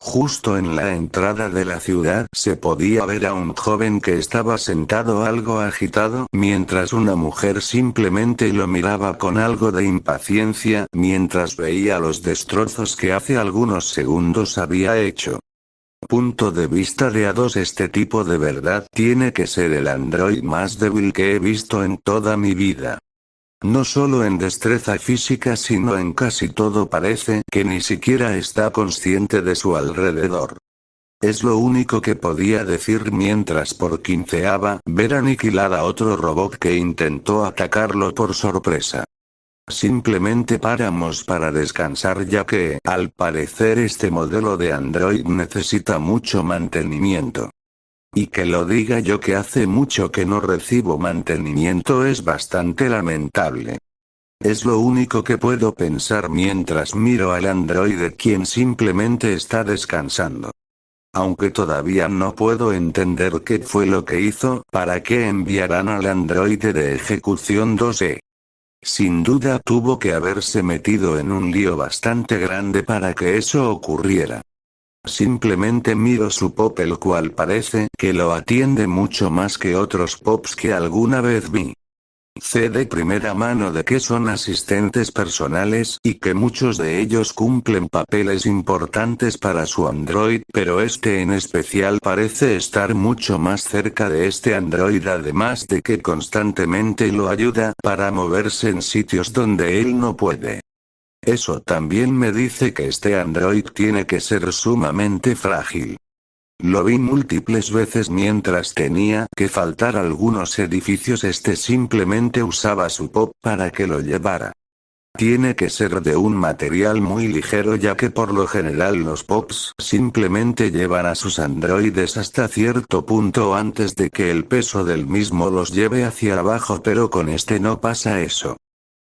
Justo en la entrada de la ciudad se podía ver a un joven que estaba sentado algo agitado, mientras una mujer simplemente lo miraba con algo de impaciencia, mientras veía los destrozos que hace algunos segundos había hecho. Punto de vista de A2. Este tipo de verdad tiene que ser el android más débil que he visto en toda mi vida. No solo en destreza física sino en casi todo. Parece que ni siquiera está consciente de su alrededor. Es lo único que podía decir mientras por quinceava ver aniquilar a otro robot que intentó atacarlo por sorpresa. Simplemente paramos para descansar ya que, al parecer este modelo de Android necesita mucho mantenimiento. Y que lo diga yo que hace mucho que no recibo mantenimiento es bastante lamentable. Es lo único que puedo pensar mientras miro al androide quien simplemente está descansando. Aunque todavía no puedo entender qué fue lo que hizo, ¿para qué enviarán al androide de ejecución 2E? Sin duda tuvo que haberse metido en un lío bastante grande para que eso ocurriera. Simplemente miro su pop, el cual parece que lo atiende mucho más que otros pops que alguna vez vi. Sé de primera mano de que son asistentes personales y que muchos de ellos cumplen papeles importantes para su android, pero este en especial parece estar mucho más cerca de este android, además de que constantemente lo ayuda para moverse en sitios donde él no puede. Eso también me dice que este android tiene que ser sumamente frágil. Lo vi múltiples veces mientras tenía que faltar algunos edificios. Este simplemente usaba su pop para que lo llevara. Tiene que ser de un material muy ligero ya que por lo general los pops simplemente llevan a sus androides hasta cierto punto antes de que el peso del mismo los lleve hacia abajo, pero con este no pasa eso.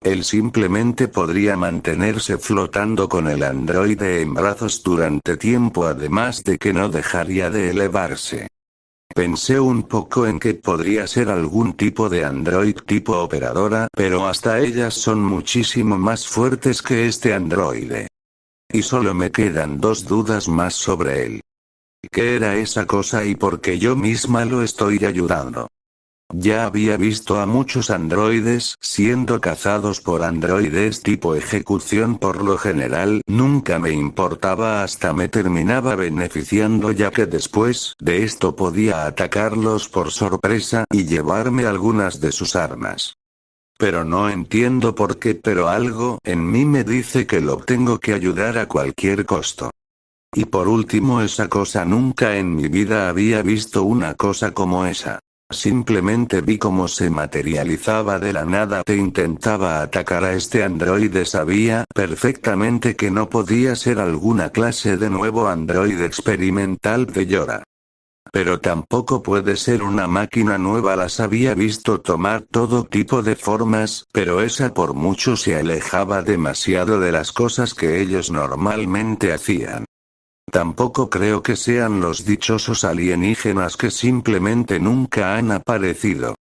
Él simplemente podría mantenerse flotando con el androide en brazos durante tiempo, además de que no dejaría de elevarse. Pensé un poco en que podría ser algún tipo de android tipo operadora, pero hasta ellas son muchísimo más fuertes que este androide. Y solo me quedan dos dudas más sobre él. ¿Qué era esa cosa y por qué yo misma lo estoy ayudando? Ya había visto a muchos androides siendo cazados por androides tipo ejecución. Por lo general nunca me importaba hasta me terminaba beneficiando, ya que después de esto podía atacarlos por sorpresa y llevarme algunas de sus armas. Pero no entiendo por qué, pero algo en mí me dice que lo tengo que ayudar a cualquier costo. Y por último, esa cosa, nunca en mi vida había visto una cosa como esa. Simplemente vi cómo se materializaba de la nada e intentaba atacar a este androide. Sabía perfectamente que no podía ser alguna clase de nuevo androide experimental de Yora. Pero tampoco puede ser una máquina nueva. Las había visto tomar todo tipo de formas, pero esa por mucho se alejaba demasiado de las cosas que ellos normalmente hacían. Tampoco creo que sean los dichosos alienígenas que simplemente nunca han aparecido.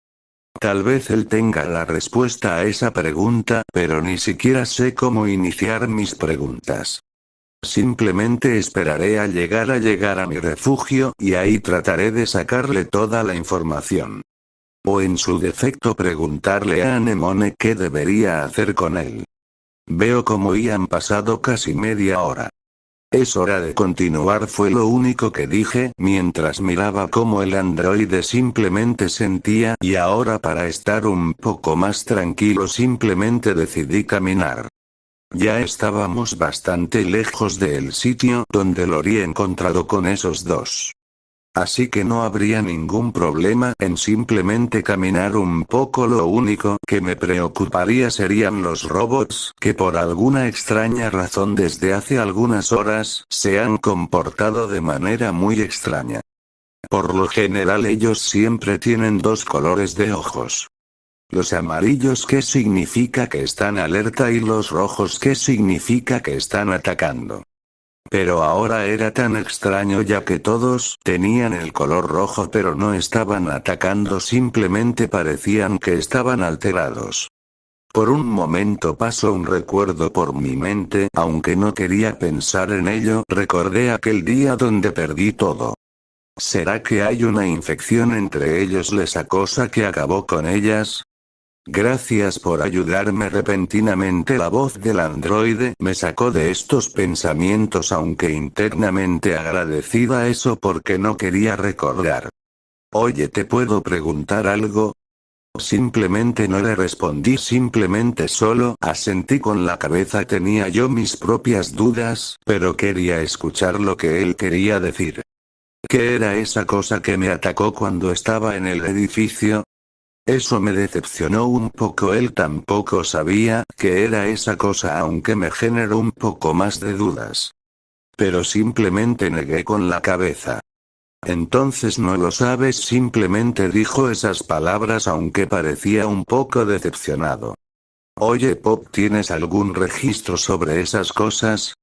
Tal vez él tenga la respuesta a esa pregunta, pero ni siquiera sé cómo iniciar mis preguntas. Simplemente esperaré a llegar a mi refugio, y ahí trataré de sacarle toda la información. O en su defecto preguntarle a Anemone qué debería hacer con él. Veo cómo han pasado casi media hora. Es hora de continuar, fue lo único que dije mientras miraba cómo el androide simplemente sentía, y ahora para estar un poco más tranquilo simplemente decidí caminar. Ya estábamos bastante lejos del sitio donde lo habría encontrado con esos dos. Así que no habría ningún problema en simplemente caminar un poco. Lo único que me preocuparía serían los robots, que por alguna extraña razón desde hace algunas horas se han comportado de manera muy extraña. Por lo general ellos siempre tienen dos colores de ojos. Los amarillos, que significa que están alerta, y los rojos, que significa que están atacando. Pero ahora era tan extraño ya que todos tenían el color rojo pero no estaban atacando, simplemente parecían que estaban alterados. Por un momento pasó un recuerdo por mi mente, aunque no quería pensar en ello, recordé aquel día donde perdí todo. ¿Será que hay una infección entre ellos, esa cosa que acabó con ellas? Gracias por ayudarme repentinamente. La voz del androide me sacó de estos pensamientos, aunque internamente agradecida eso porque no quería recordar. Oye, ¿te puedo preguntar algo? Simplemente no le respondí, simplemente solo asentí con la cabeza. Tenía yo mis propias dudas, pero quería escuchar lo que él quería decir. ¿Qué era esa cosa que me atacó cuando estaba en el edificio? Eso me decepcionó un poco. Él tampoco sabía qué era esa cosa, aunque me generó un poco más de dudas. Pero simplemente negué con la cabeza. Entonces no lo sabes, simplemente dijo esas palabras aunque parecía un poco decepcionado. Oye Pop, ¿tienes algún registro sobre esas cosas?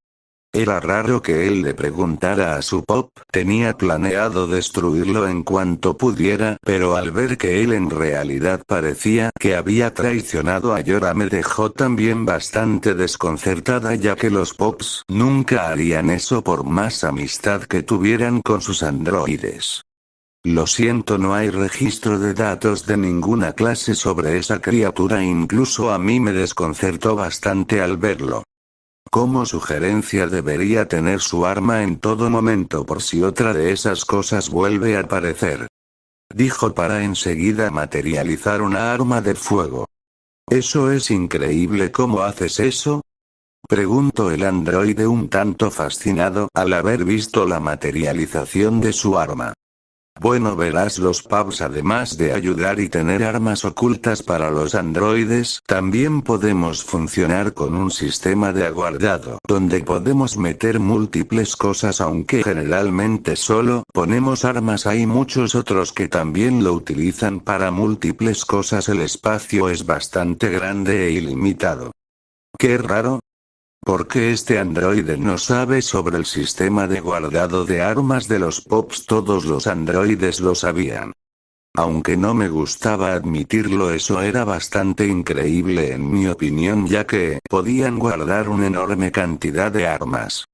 Era raro que él le preguntara a su Pop, tenía planeado destruirlo en cuanto pudiera, pero al ver que él en realidad parecía que había traicionado a Yora me dejó también bastante desconcertada, ya que los Pops nunca harían eso por más amistad que tuvieran con sus androides. Lo siento, no hay registro de datos de ninguna clase sobre esa criatura, incluso a mí me desconcertó bastante al verlo. Como sugerencia, debería tener su arma en todo momento por si otra de esas cosas vuelve a aparecer. Dijo para enseguida materializar una arma de fuego. Eso es increíble. ¿Cómo haces eso? Preguntó el androide un tanto fascinado al haber visto la materialización de su arma. Bueno, verás, los pubs, además de ayudar y tener armas ocultas para los androides, también podemos funcionar con un sistema de aguardado, donde podemos meter múltiples cosas, aunque generalmente solo ponemos armas. Hay muchos otros que también lo utilizan para múltiples cosas. El espacio es bastante grande e ilimitado. Qué raro. ¿Por qué este androide no sabe sobre el sistema de guardado de armas de los Pops? Todos los androides lo sabían. Aunque no me gustaba admitirlo, eso era bastante increíble en mi opinión, ya que podían guardar una enorme cantidad de armas.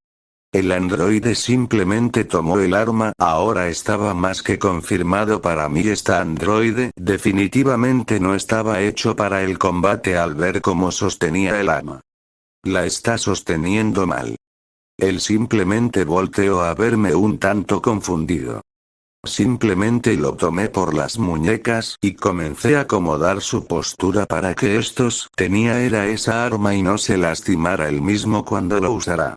El androide simplemente tomó el arma. Ahora estaba más que confirmado para mí, este androide definitivamente no estaba hecho para el combate al ver cómo sostenía el arma. La está sosteniendo mal. Él simplemente volteó a verme un tanto confundido. Simplemente lo tomé por las muñecas y comencé a acomodar su postura para que tenía esa arma y no se lastimara él mismo cuando lo usara.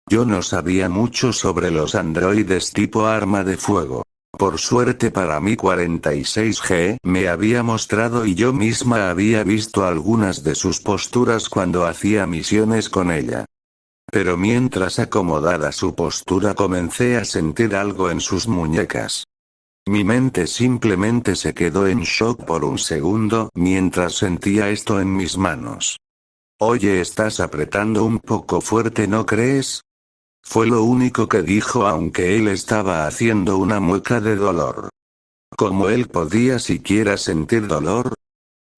Yo no sabía mucho sobre los androides tipo arma de fuego. Por suerte para mí, 46G me había mostrado y yo misma había visto algunas de sus posturas cuando hacía misiones con ella. Pero mientras acomodaba su postura comencé a sentir algo en sus muñecas. Mi mente simplemente se quedó en shock por un segundo mientras sentía esto en mis manos. Oye, estás apretando un poco fuerte, ¿no crees? Fue lo único que dijo, aunque él estaba haciendo una mueca de dolor. ¿Cómo él podía siquiera sentir dolor?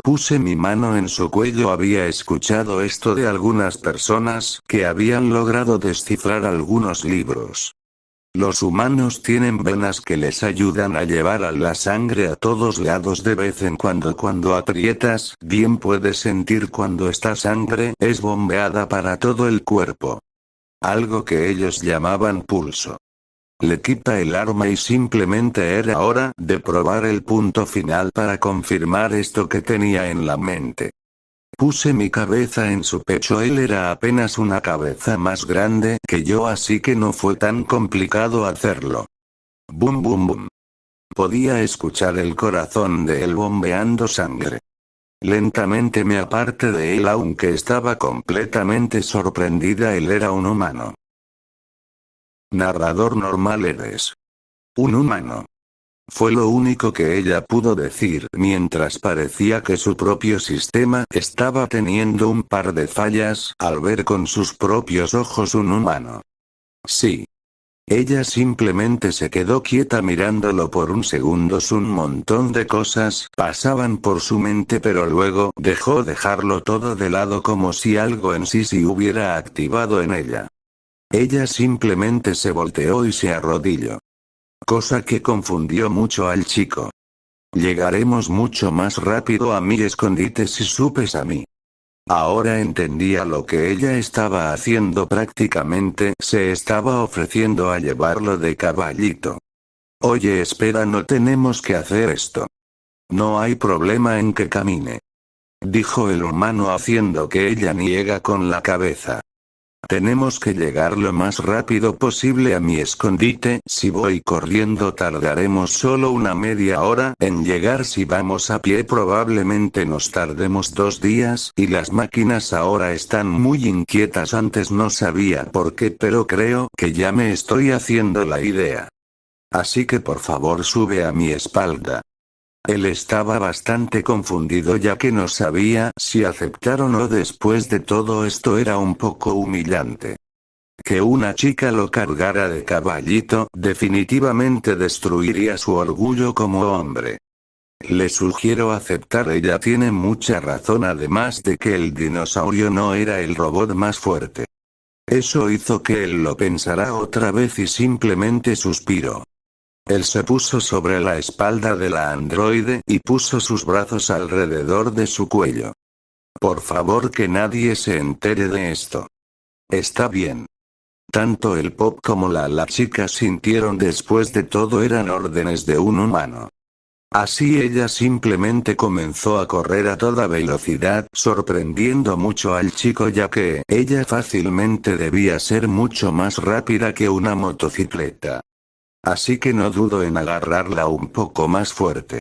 Puse mi mano en su cuello. Había escuchado esto de algunas personas que habían logrado descifrar algunos libros. Los humanos tienen venas que les ayudan a llevar a la sangre a todos lados. De vez en cuando aprietas, bien puedes sentir cuando esta sangre es bombeada para todo el cuerpo. Algo que ellos llamaban pulso. Le quita el arma y simplemente era hora de probar el punto final para confirmar esto que tenía en la mente. Puse mi cabeza en su pecho. Él era apenas una cabeza más grande que yo, así que no fue tan complicado hacerlo. Bum bum bum. Podía escuchar el corazón de él bombeando sangre. Lentamente me aparté de él, aunque estaba completamente sorprendida. Él era un humano. Narrador normal, eres un humano. Fue lo único que ella pudo decir mientras parecía que su propio sistema estaba teniendo un par de fallas al ver con sus propios ojos un humano. Sí. Ella simplemente se quedó quieta mirándolo por un segundo. Un montón de cosas pasaban por su mente, pero luego dejó dejarlo todo de lado como si algo en sí se hubiera activado en ella. Ella simplemente se volteó y se arrodilló. Cosa que confundió mucho al chico. Llegaremos mucho más rápido a mi escondite si supes a mí. Ahora entendía lo que ella estaba haciendo. Prácticamente se estaba ofreciendo a llevarlo de caballito. Oye, espera, no tenemos que hacer esto. No hay problema en que camine, dijo el humano haciendo que ella niega con la cabeza. Tenemos que llegar lo más rápido posible a mi escondite. Si voy corriendo tardaremos solo una media hora en llegar. Si vamos a pie probablemente nos tardemos 2 días, y las máquinas ahora están muy inquietas. Antes no sabía por qué, pero creo que ya me estoy haciendo la idea. Así que por favor sube a mi espalda. Él estaba bastante confundido ya que no sabía si aceptar o no. Después de todo esto era un poco humillante. Que una chica lo cargara de caballito definitivamente destruiría su orgullo como hombre. Le sugiero aceptar, ella tiene mucha razón, además de que el dinosaurio no era el robot más fuerte. Eso hizo que él lo pensara otra vez y simplemente suspiró. Él se puso sobre la espalda de la androide y puso sus brazos alrededor de su cuello. Por favor, que nadie se entere de esto. Está bien. Tanto el Pop como la chica sintieron después de todo eran órdenes de un humano. Así ella simplemente comenzó a correr a toda velocidad, sorprendiendo mucho al chico ya que ella fácilmente debía ser mucho más rápida que una motocicleta. Así que no dudo en agarrarla un poco más fuerte.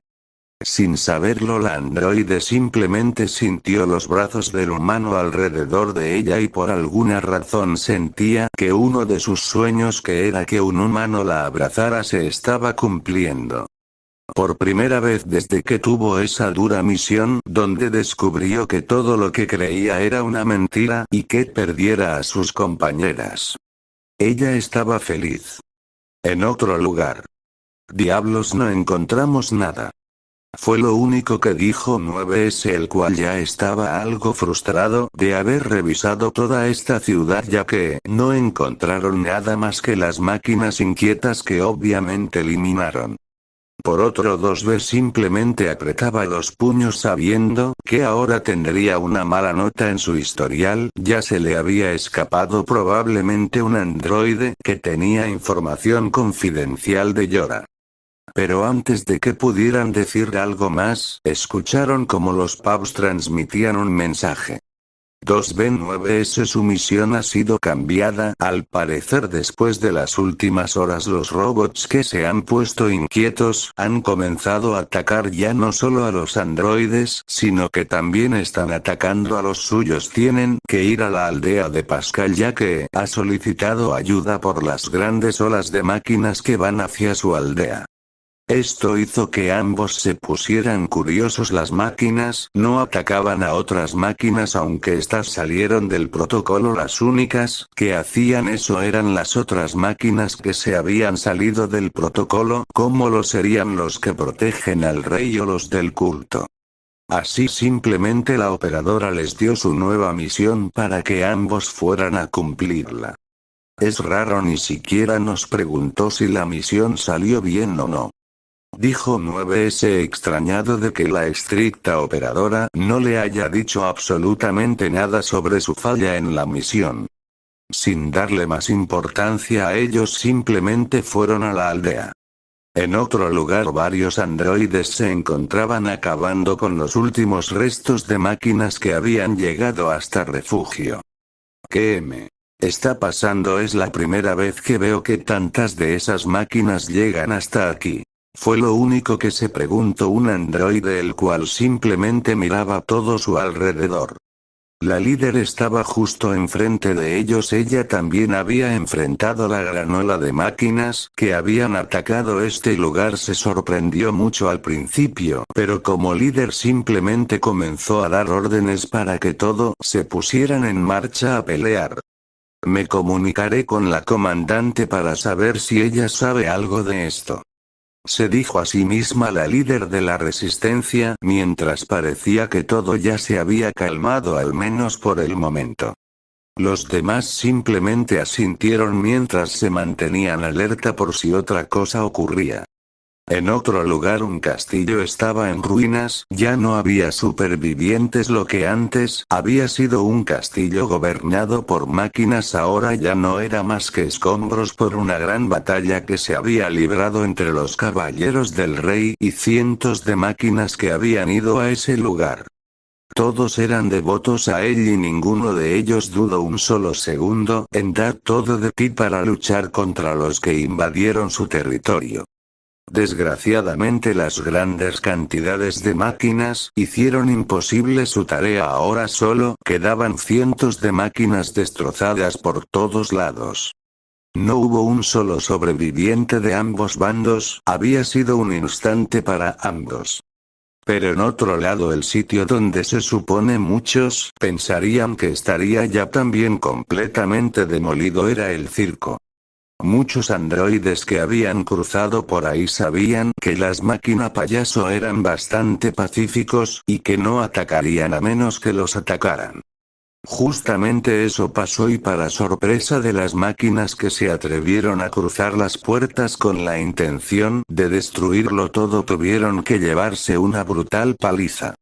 Sin saberlo, la androide simplemente sintió los brazos del humano alrededor de ella y por alguna razón sentía que uno de sus sueños, que era que un humano la abrazara, se estaba cumpliendo. Por primera vez desde que tuvo esa dura misión donde descubrió que todo lo que creía era una mentira y que perdiera a sus compañeras. Ella estaba feliz. En otro lugar. Diablos, no encontramos nada. Fue lo único que dijo 9S, el cual ya estaba algo frustrado de haber revisado toda esta ciudad ya que no encontraron nada más que las máquinas inquietas que obviamente eliminaron. Por otro, 2B simplemente apretaba los puños sabiendo que ahora tendría una mala nota en su historial. Ya se le había escapado probablemente un androide que tenía información confidencial de Yora. Pero antes de que pudieran decir algo más, escucharon como los pubs transmitían un mensaje. 2B9S, su misión ha sido cambiada. Al parecer, después de las últimas horas, los robots que se han puesto inquietos han comenzado a atacar ya no solo a los androides, sino que también están atacando a los suyos. Tienen que ir a la aldea de Pascal ya que ha solicitado ayuda por las grandes olas de máquinas que van hacia su aldea. Esto hizo que ambos se pusieran curiosos. Las máquinas no atacaban a otras máquinas aunque estas salieron del protocolo. Las únicas que hacían eso eran las otras máquinas que se habían salido del protocolo, como lo serían los que protegen al rey o los del culto. Así simplemente la operadora les dio su nueva misión para que ambos fueran a cumplirla. Es raro, ni siquiera nos preguntó si la misión salió bien o no. Dijo 9S, extrañado de que la estricta operadora no le haya dicho absolutamente nada sobre su falla en la misión. Sin darle más importancia a ellos, simplemente fueron a la aldea. En otro lugar, varios androides se encontraban acabando con los últimos restos de máquinas que habían llegado hasta refugio. ¿Qué me está pasando? Es la primera vez que veo que tantas de esas máquinas llegan hasta aquí. Fue lo único que se preguntó un androide, el cual simplemente miraba todo su alrededor. La líder estaba justo enfrente de ellos. Ella también había enfrentado la gran ola de máquinas que habían atacado este lugar. Se sorprendió mucho al principio, pero como líder simplemente comenzó a dar órdenes para que todo se pusieran en marcha a pelear. Me comunicaré con la comandante para saber si ella sabe algo de esto. Se dijo a sí misma la líder de la resistencia mientras parecía que todo ya se había calmado al menos por el momento. Los demás simplemente asintieron mientras se mantenían alerta por si otra cosa ocurría. En otro lugar un castillo estaba en ruinas, ya no había supervivientes. Lo que antes había sido un castillo gobernado por máquinas ahora ya no era más que escombros por una gran batalla que se había librado entre los caballeros del rey y cientos de máquinas que habían ido a ese lugar. Todos eran devotos a él y ninguno de ellos dudó un solo segundo en dar todo de sí para luchar contra los que invadieron su territorio. Desgraciadamente las grandes cantidades de máquinas hicieron imposible su tarea. Ahora solo quedaban cientos de máquinas destrozadas por todos lados. No hubo un solo sobreviviente de ambos bandos, había sido un instante para ambos. Pero en otro lado el sitio donde se supone muchos pensarían que estaría ya también completamente demolido era el circo. Muchos androides que habían cruzado por ahí sabían que las máquinas payaso eran bastante pacíficos y que no atacarían a menos que los atacaran. Justamente eso pasó y para sorpresa de las máquinas que se atrevieron a cruzar las puertas con la intención de destruirlo todo tuvieron que llevarse una brutal paliza.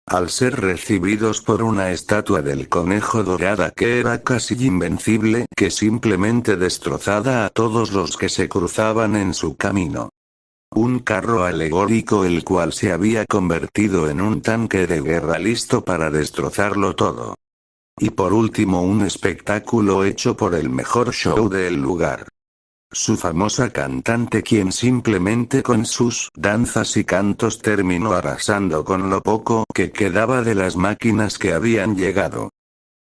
Al ser recibidos por una estatua del conejo dorada que era casi invencible, que simplemente destrozaba a todos los que se cruzaban en su camino. Un carro alegórico el cual se había convertido en un tanque de guerra listo para destrozarlo todo. Y por último un espectáculo hecho por el mejor show del lugar. Su famosa cantante quien simplemente con sus danzas y cantos terminó arrasando con lo poco que quedaba de las máquinas que habían llegado.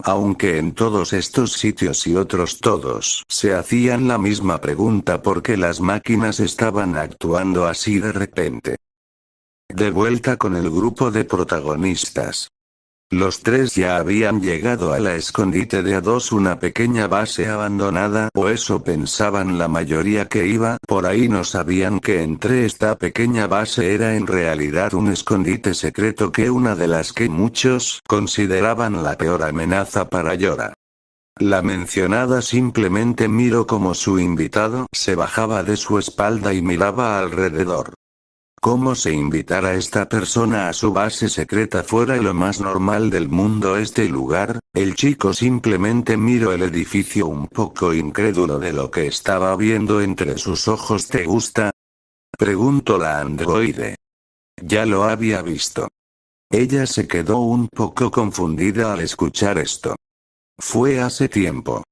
Aunque en todos estos sitios y otros todos se hacían la misma pregunta por qué las máquinas estaban actuando así de repente. De vuelta con el grupo de protagonistas. Los tres ya habían llegado a la escondite de A2, una pequeña base abandonada, o eso pensaban la mayoría que iba por ahí. No sabían que entre esta pequeña base era en realidad un escondite secreto que una de las que muchos consideraban la peor amenaza para Yora. La mencionada simplemente miró como su invitado se bajaba de su espalda y miraba alrededor. Como si invitar a esta persona a su base secreta fuera lo más normal del mundo. Este lugar, el chico simplemente miró el edificio un poco incrédulo de lo que estaba viendo entre sus ojos. ¿Te gusta?, preguntó la androide. Ya lo había visto. Ella se quedó un poco confundida al escuchar esto. Fue hace tiempo.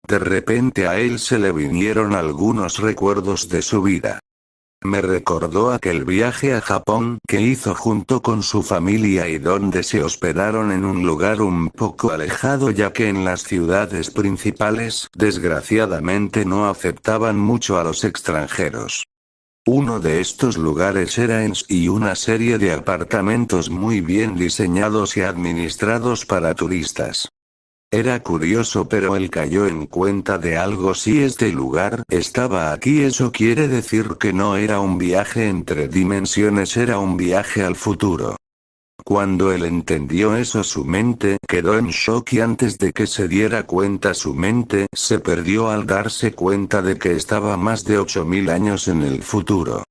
De repente a él se le vinieron algunos recuerdos de su vida. Me recordó aquel viaje a Japón que hizo junto con su familia y donde se hospedaron en un lugar un poco alejado ya que en las ciudades principales desgraciadamente no aceptaban mucho a los extranjeros. Uno de estos lugares era y una serie de apartamentos muy bien diseñados y administrados para turistas. Era curioso pero él cayó en cuenta de algo. Si este lugar estaba aquí, eso quiere decir que no era un viaje entre dimensiones, era un viaje al futuro. Cuando él entendió eso su mente quedó en shock y antes de que se diera cuenta su mente se perdió al darse cuenta de que estaba más de 8000 años en el futuro.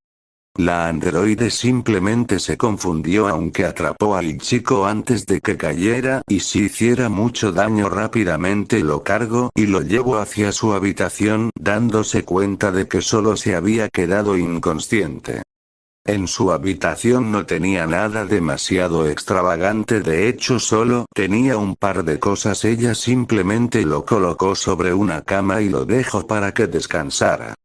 La androide simplemente se confundió aunque atrapó al chico antes de que cayera y si hiciera mucho daño rápidamente lo cargó y lo llevó hacia su habitación dándose cuenta de que solo se había quedado inconsciente. En su habitación no tenía nada demasiado extravagante, de hecho solo tenía un par de cosas. Ella simplemente lo colocó sobre una cama y lo dejó para que descansara.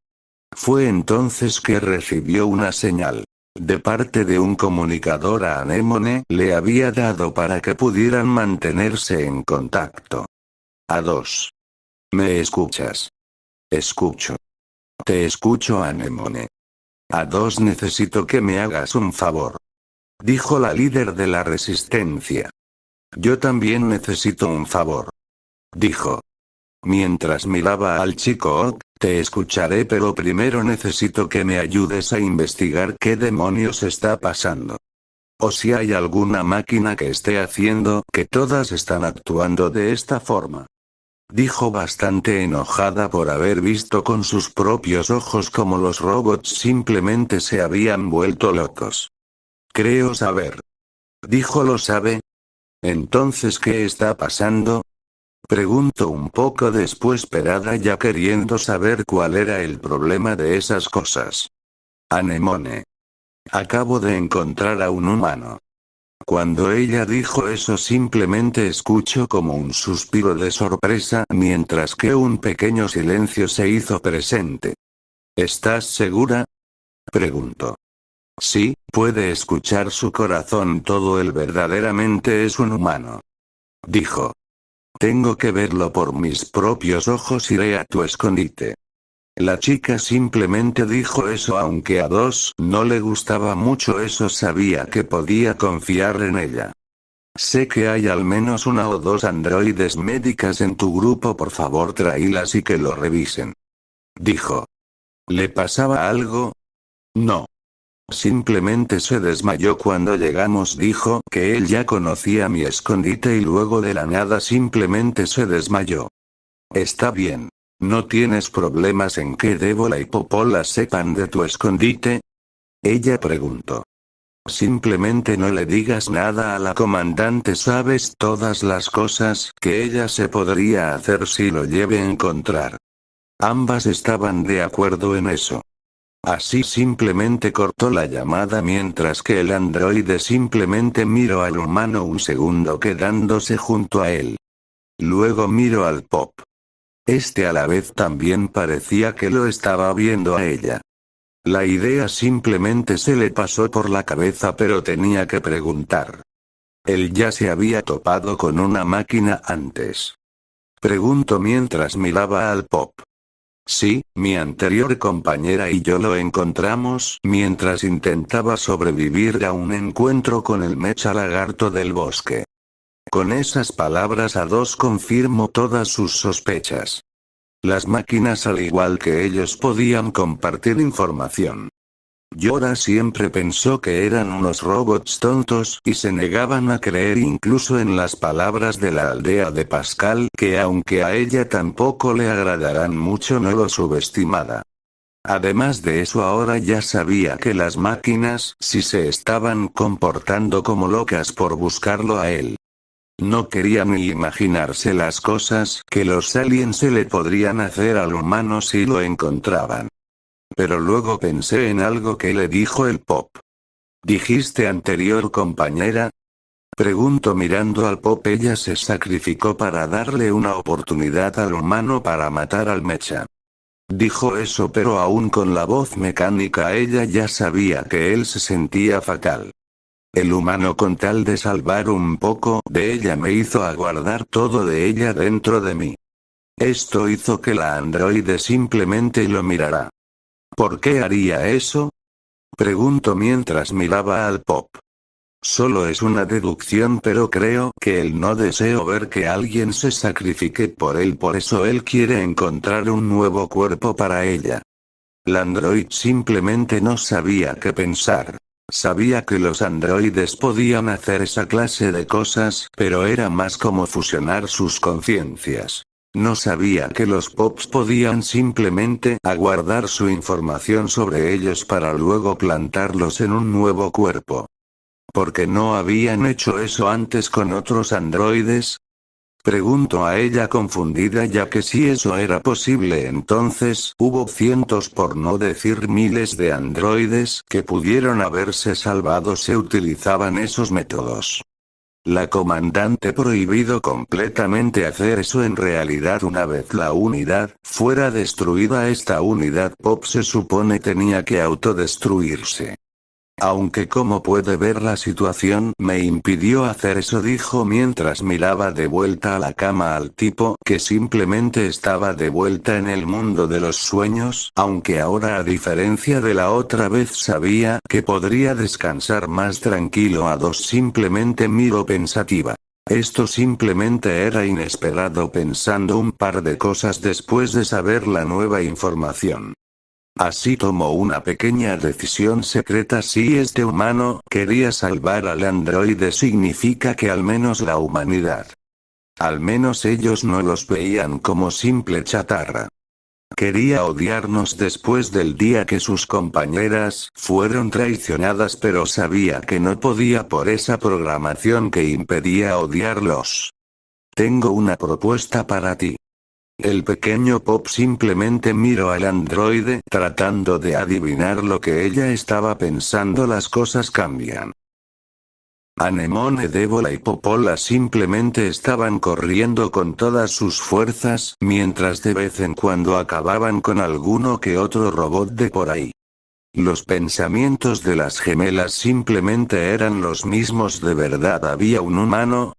Fue entonces que recibió una señal de parte de un comunicador a Anemone, le había dado para que pudieran mantenerse en contacto. A2. ¿Me escuchas? Escucho. Te escucho, Anemone. A2, necesito que me hagas un favor. Dijo la líder de la resistencia. Yo también necesito un favor. Dijo. Mientras miraba al chico Oak, te escucharé, pero primero necesito que me ayudes a investigar qué demonios está pasando. O si hay alguna máquina que esté haciendo que todas están actuando de esta forma. Dijo bastante enojada por haber visto con sus propios ojos cómo los robots simplemente se habían vuelto locos. Creo saber. Dijo, ¿lo sabe? Entonces, ¿qué está pasando? Preguntó un poco desesperada, ya queriendo saber cuál era el problema de esas cosas. Anemone. Acabo de encontrar a un humano. Cuando ella dijo eso, simplemente escuchó como un suspiro de sorpresa, mientras que un pequeño silencio se hizo presente. ¿Estás segura? Preguntó. Sí, puede escuchar su corazón, todo él verdaderamente es un humano. Dijo. Tengo que verlo por mis propios ojos, iré a tu escondite. La chica simplemente dijo eso, aunque a Dos no le gustaba mucho eso, sabía que podía confiar en ella. Sé que hay al menos una o dos androides médicas en tu grupo, por favor tráelas y que lo revisen. Dijo. ¿Le pasaba algo? No. Simplemente se desmayó cuando llegamos, dijo que él ya conocía mi escondite y luego de la nada simplemente se desmayó. Está bien. ¿No tienes problemas en que Débola y Popola sepan de tu escondite? Ella preguntó. Simplemente no le digas nada a la comandante, sabes todas las cosas que ella se podría hacer si lo lleve a encontrar. Ambas estaban de acuerdo en eso. Así simplemente cortó la llamada mientras que el androide simplemente miró al humano un segundo quedándose junto a él. Luego miró al Pop. Este a la vez también parecía que lo estaba viendo a ella. La idea simplemente se le pasó por la cabeza, pero tenía que preguntar. Él ya se había topado con una máquina antes. Preguntó mientras miraba al Pop. Sí, mi anterior compañera y yo lo encontramos mientras intentaba sobrevivir a un encuentro con el mecha lagarto del bosque. Con esas palabras a Dos confirmó todas sus sospechas. Las máquinas, al igual que ellos, podían compartir información. Yora siempre pensó que eran unos robots tontos y se negaban a creer incluso en las palabras de la aldea de Pascal, que aunque a ella tampoco le agradaran mucho, no lo subestimaba. Además de eso, ahora ya sabía que las máquinas sí se estaban comportando como locas por buscarlo a él. No quería ni imaginarse las cosas que los aliens se le podrían hacer al humano si lo encontraban. Pero luego pensé en algo que le dijo el Pop. ¿Dijiste anterior compañera? Preguntó mirando al Pop. Ella se sacrificó para darle una oportunidad al humano para matar al mecha. Dijo eso, pero aún con la voz mecánica ella ya sabía que él se sentía fatal. El humano, con tal de salvar un poco de ella, me hizo aguardar todo de ella dentro de mí. Esto hizo que la androide simplemente lo mirara. ¿Por qué haría eso? Preguntó mientras miraba al Pop. Solo es una deducción, pero creo que él no deseó ver que alguien se sacrifique por él, por eso él quiere encontrar un nuevo cuerpo para ella. La android simplemente no sabía qué pensar. Sabía que los androides podían hacer esa clase de cosas, pero era más como fusionar sus conciencias. No sabía que los Pops podían simplemente aguardar su información sobre ellos para luego plantarlos en un nuevo cuerpo. ¿Por qué no habían hecho eso antes con otros androides? Preguntó a ella confundida, ya que si eso era posible, entonces hubo cientos, por no decir miles, de androides que pudieron haberse salvado si utilizaban esos métodos. La comandante prohibido completamente hacer eso. En realidad, una vez la unidad fuera destruida, esta unidad Pop se supone tenía que autodestruirse. Aunque como puede ver, la situación me impidió hacer eso, dijo mientras miraba de vuelta a la cama al tipo que simplemente estaba de vuelta en el mundo de los sueños, aunque ahora, a diferencia de la otra vez, sabía que podría descansar más tranquilo. A Dos simplemente miró pensativa. Esto simplemente era inesperado pensando un par de cosas después de saber la nueva información. Así tomó una pequeña decisión secreta. Si este humano quería salvar al androide, significa que al menos la humanidad. Al menos ellos no los veían como simple chatarra. Quería odiarnos después del día que sus compañeras fueron traicionadas, pero sabía que no podía por esa programación que impedía odiarlos. Tengo una propuesta para ti. El pequeño Pop simplemente miró al androide tratando de adivinar lo que ella estaba pensando. Las cosas cambian. Anemone, Débola y Popola simplemente estaban corriendo con todas sus fuerzas, mientras de vez en cuando acababan con alguno que otro robot de por ahí. Los pensamientos de las gemelas simplemente eran los mismos. ¿De verdad había un humano?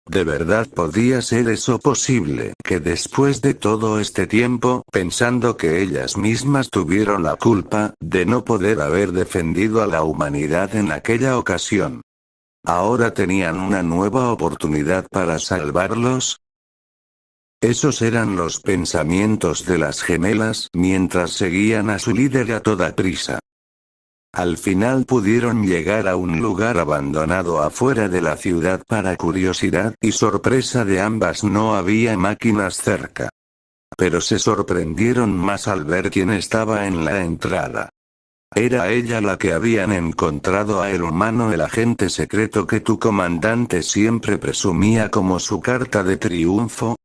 ¿De verdad podía ser eso posible? Que después de todo este tiempo, pensando que ellas mismas tuvieron la culpa de no poder haber defendido a la humanidad en aquella ocasión, ahora tenían una nueva oportunidad para salvarlos. Esos eran los pensamientos de las gemelas mientras seguían a su líder a toda prisa. Al final pudieron llegar a un lugar abandonado afuera de la ciudad. Para curiosidad y sorpresa de ambas, no había máquinas cerca. Pero se sorprendieron más al ver quién estaba en la entrada. Era ella la que habían encontrado a el humano, el agente secreto que tu comandante siempre presumía como su carta de triunfo.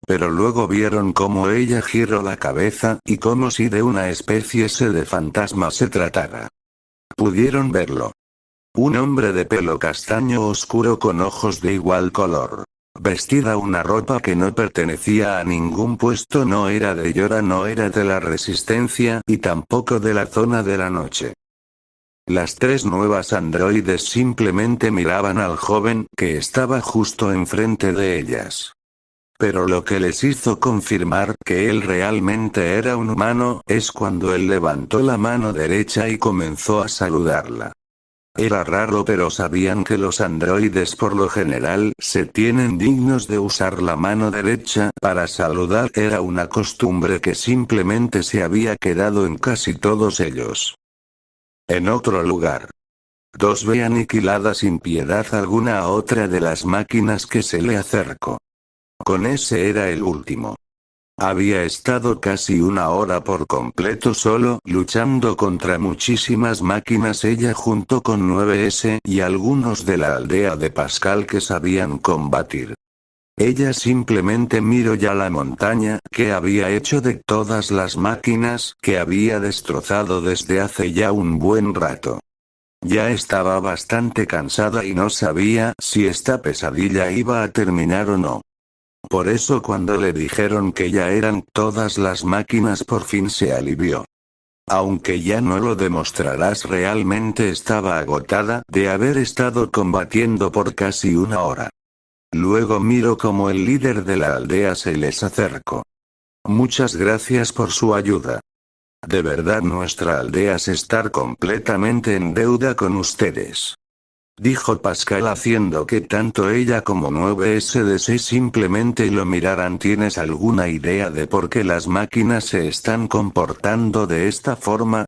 Pero luego vieron cómo ella giró la cabeza, y como si de una especie de fantasma se tratara. Pudieron verlo. Un hombre de pelo castaño oscuro con ojos de igual color. Vestida una ropa que no pertenecía a ningún puesto. No era de Yora, no era de la Resistencia, y tampoco de la zona de la noche. Las tres nuevas androides simplemente miraban al joven que estaba justo enfrente de ellas. Pero lo que les hizo confirmar que él realmente era un humano es cuando él levantó la mano derecha y comenzó a saludarla. Era raro, pero sabían que los androides por lo general se tienen dignos de usar la mano derecha para saludar. Era una costumbre que simplemente se había quedado en casi todos ellos. En otro lugar, 2 ve aniquilada sin piedad alguna a otra de las máquinas que se le acercó. Con ese era el último. Había estado casi una hora por completo solo, luchando contra muchísimas máquinas, ella junto con 9S y algunos de la aldea de Pascal que sabían combatir. Ella simplemente miró ya la montaña que había hecho de todas las máquinas que había destrozado desde hace ya un buen rato. Ya estaba bastante cansada y no sabía si esta pesadilla iba a terminar o no. Por eso cuando le dijeron que ya eran todas las máquinas, por fin se alivió. Aunque ya no lo demostrarás, realmente estaba agotada de haber estado combatiendo por casi una hora. Luego miró como el líder de la aldea se les acercó. Muchas gracias por su ayuda. De verdad nuestra aldea se está completamente en deuda con ustedes, dijo Pascal, haciendo que tanto ella como 9SDC simplemente lo miraran. ¿Tienes alguna idea de por qué las máquinas se están comportando de esta forma?,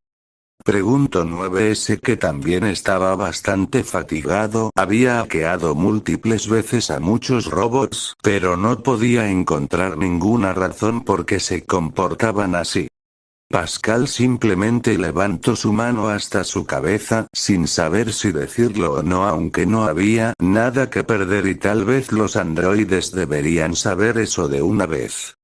preguntó 9S, que también estaba bastante fatigado. Había hackeado múltiples veces a muchos robots, pero no podía encontrar ninguna razón por qué se comportaban así. Pascal simplemente levantó su mano hasta su cabeza, sin saber si decirlo o no, aunque no había nada que perder y tal vez los androides deberían saber eso de una vez.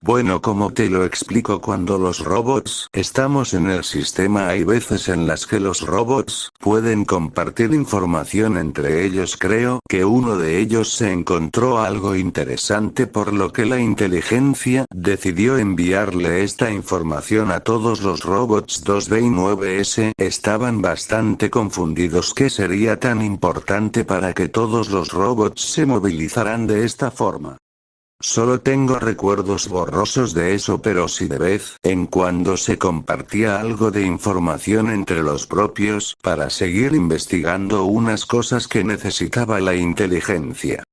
Bueno, como te lo explico, cuando los robots estamos en el sistema hay veces en las que los robots pueden compartir información entre ellos. Creo que uno de ellos se encontró algo interesante, por lo que la inteligencia decidió enviarle esta información a todos los robots. 2B y 9S estaban bastante confundidos. ¿Qué sería tan importante para que todos los robots se movilizaran de esta forma? Solo tengo recuerdos borrosos de eso, pero si de vez en cuando se compartía algo de información entre los propios para seguir investigando unas cosas que necesitaba la inteligencia.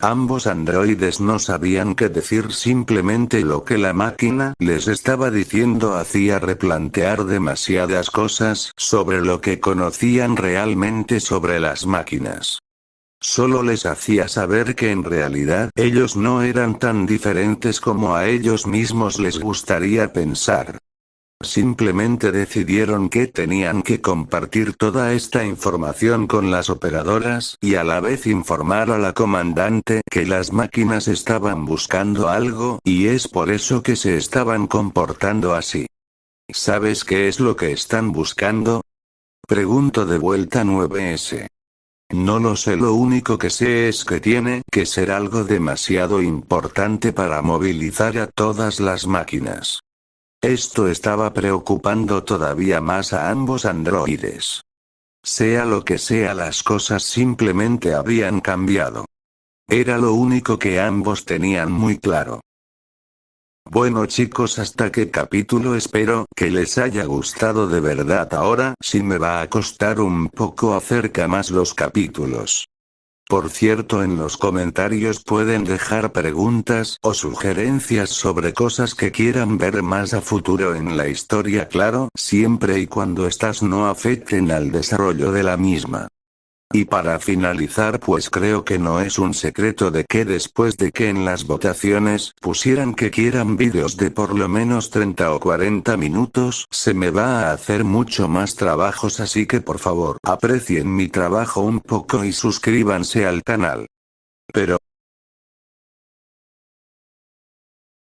Ambos androides no sabían qué decir, simplemente lo que la máquina les estaba diciendo hacía replantear demasiadas cosas sobre lo que conocían realmente sobre las máquinas. Solo les hacía saber que en realidad ellos no eran tan diferentes como a ellos mismos les gustaría pensar. Simplemente decidieron que tenían que compartir toda esta información con las operadoras y a la vez informar a la comandante que las máquinas estaban buscando algo y es por eso que se estaban comportando así. ¿Sabes qué es lo que están buscando? Pregunto de vuelta 9S. No lo sé, lo único que sé es que tiene que ser algo demasiado importante para movilizar a todas las máquinas. Esto estaba preocupando todavía más a ambos androides. Sea lo que sea, las cosas simplemente habían cambiado. Era lo único que ambos tenían muy claro. Bueno chicos, hasta qué capítulo, espero que les haya gustado de verdad. Ahora sí me va a costar un poco acerca más los capítulos. Por cierto, en los comentarios pueden dejar preguntas o sugerencias sobre cosas que quieran ver más a futuro en la historia, claro, siempre y cuando estas no afecten al desarrollo de la misma. Y para finalizar, pues creo que no es un secreto de que después de que en las votaciones pusieran que quieran vídeos de por lo menos 30 o 40 minutos, se me va a hacer mucho más trabajos, así que por favor aprecien mi trabajo un poco y suscríbanse al canal. Pero